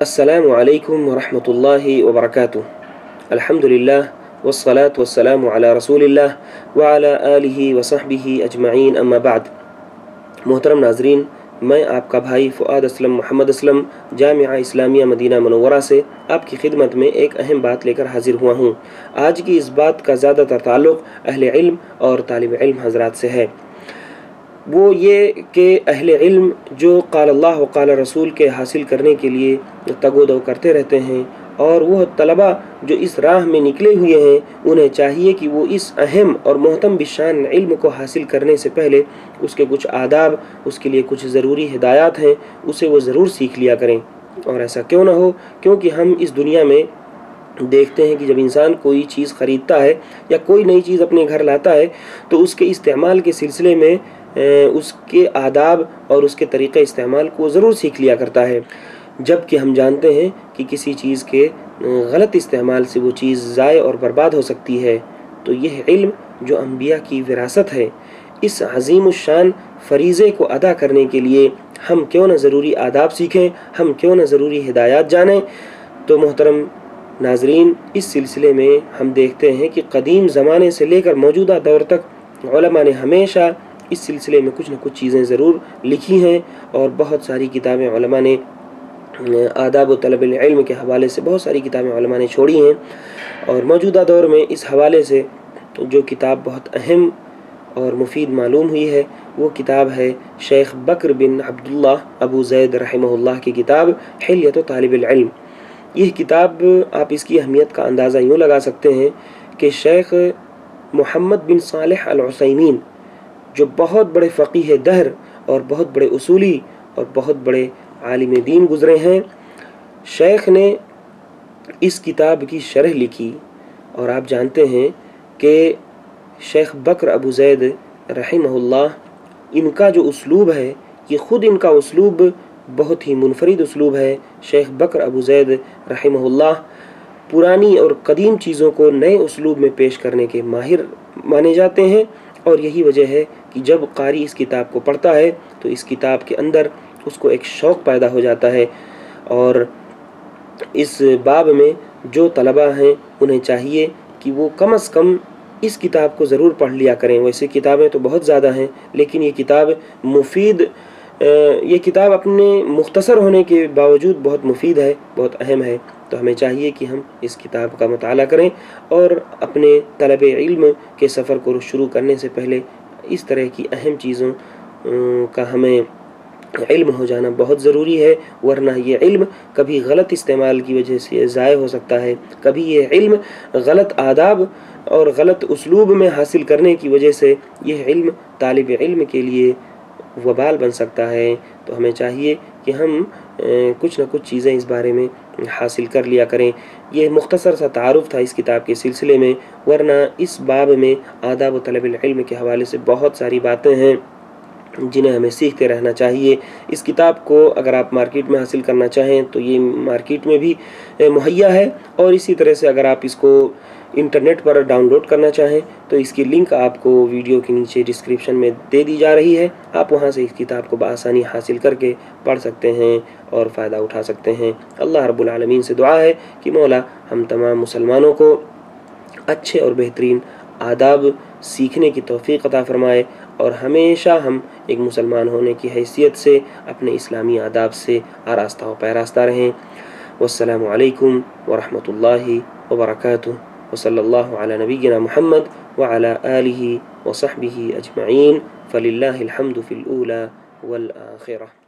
السلام علیکم ورحمۃ اللہ وبرکاتہ۔ الحمدللہ والصلاة والسلام علی رسول اللہ وعلی آلہ وصحبہ اجمعین، اما بعد۔ محترم ناظرین، میں آپ کا بھائی فؤاد اسلم محمد اسلم جامعہ اسلامیہ مدینہ منورہ سے آپ کی خدمت میں ایک اہم بات لے کر حاضر ہوا ہوں۔ آج کی اس بات کا زیادہ تر تعلق اہل علم اور طالب علم حضرات سے ہے، وہ یہ کہ اہل علم جو قال اللہ و قال رسول کے حاصل کرنے کے لیے تگ و دو کرتے رہتے ہیں، اور وہ طلبہ جو اس راہ میں نکلے ہوئے ہیں، انہیں چاہیے کہ وہ اس اہم اور محتم بشان علم کو حاصل کرنے سے پہلے اس کے کچھ آداب، اس کے لیے کچھ ضروری ہدایات ہیں، اسے وہ ضرور سیکھ لیا کریں۔ اور ایسا کیوں نہ ہو، کیونکہ ہم اس دنیا میں دیکھتے ہیں کہ جب انسان کوئی چیز خریدتا ہے یا کوئی نئی چیز اپنے گھر لاتا ہے تو اس کے استعمال کے سلسلے میں اس کے آداب اور اس کے طریقہ استعمال کو ضرور سیکھ لیا کرتا ہے، جب کہ ہم جانتے ہیں کہ کسی چیز کے غلط استعمال سے وہ چیز ضائع اور برباد ہو سکتی ہے۔ تو یہ علم جو انبیاء کی وراثت ہے، اس عظیم الشان فریضے کو ادا کرنے کے لیے ہم کیوں نہ ضروری آداب سیکھیں، ہم کیوں نہ ضروری ہدایات جانیں۔ تو محترم ناظرین، اس سلسلے میں ہم دیکھتے ہیں کہ قدیم زمانے سے لے کر موجودہ دور تک علماء نے ہمیشہ اس سلسلے میں کچھ نہ کچھ چیزیں ضرور لکھی ہیں، اور بہت ساری کتابیں علماء نے آداب و طلب العلم کے حوالے سے بہت ساری کتابیں علماء نے چھوڑی ہیں۔ اور موجودہ دور میں اس حوالے سے جو کتاب بہت اہم اور مفید معلوم ہوئی ہے، وہ کتاب ہے شیخ بکر بن عبداللہ ابو زید رحمہ اللہ کی کتاب حلیۃ طالب العلم۔ یہ کتاب آپ اس کی اہمیت کا اندازہ یوں لگا سکتے ہیں کہ شیخ محمد بن صالح العثیمین، جو بہت بڑے فقیہ دہر اور بہت بڑے اصولی اور بہت بڑے عالم دین گزرے ہیں، شیخ نے اس کتاب کی شرح لکھی۔ اور آپ جانتے ہیں کہ شیخ بکر ابو زید رحمہ اللہ، ان کا جو اسلوب ہے، یہ خود ان کا اسلوب بہت ہی منفرد اسلوب ہے۔ شیخ بکر ابو زید رحمہ اللہ پرانی اور قدیم چیزوں کو نئے اسلوب میں پیش کرنے کے ماہر مانے جاتے ہیں، اور یہی وجہ ہے کہ جب قاری اس کتاب کو پڑھتا ہے تو اس کتاب کے اندر اس کو ایک شوق پیدا ہو جاتا ہے۔ اور اس باب میں جو طلبہ ہیں انہیں چاہیے کہ وہ کم از کم اس کتاب کو ضرور پڑھ لیا کریں۔ ویسے کتابیں تو بہت زیادہ ہیں، لیکن یہ کتاب مفید، یہ کتاب اپنے مختصر ہونے کے باوجود بہت مفید ہے، بہت اہم ہے۔ تو ہمیں چاہیے کہ ہم اس کتاب کا مطالعہ کریں، اور اپنے طلب علم کے سفر کو شروع کرنے سے پہلے اس طرح کی اہم چیزوں کا ہمیں علم ہو جانا بہت ضروری ہے، ورنہ یہ علم کبھی غلط استعمال کی وجہ سے ضائع ہو سکتا ہے، کبھی یہ علم غلط آداب اور غلط اسلوب میں حاصل کرنے کی وجہ سے یہ علم طالب علم کے لیے وبال بن سکتا ہے۔ تو ہمیں چاہیے کہ ہم کچھ نہ کچھ چیزیں اس بارے میں حاصل کر لیا کریں۔ یہ مختصر سا تعارف تھا اس کتاب کے سلسلے میں، ورنہ اس باب میں آداب و طلب العلم کے حوالے سے بہت ساری باتیں ہیں جنہیں ہمیں سیکھتے رہنا چاہیے۔ اس کتاب کو اگر آپ مارکیٹ میں حاصل کرنا چاہیں تو یہ مارکیٹ میں بھی مہیا ہے، اور اسی طرح سے اگر آپ اس کو انٹرنیٹ پر ڈاؤن لوڈ کرنا چاہیں تو اس کی لنک آپ کو ویڈیو کے نیچے ڈسکرپشن میں دے دی جا رہی ہے، آپ وہاں سے اس کتاب کو بآسانی حاصل کر کے پڑھ سکتے ہیں اور فائدہ اٹھا سکتے ہیں۔ اللہ رب العالمین سے دعا ہے کہ مولا ہم تمام مسلمانوں کو اچھے اور بہترین آداب سیکھنے کی توفیق عطا فرمائے، اور ہمیشہ ہم ایک مسلمان ہونے کی حیثیت سے اپنے اسلامی آداب سے آراستہ و پیراستہ رہیں۔ والسلام علیکم ورحمۃ اللہ وبرکاتہ، وصلی اللہ علی نبینا محمد وعلی آلہ وصحبہ اجمعین، فللہ الحمد فی الاولی والآخرہ۔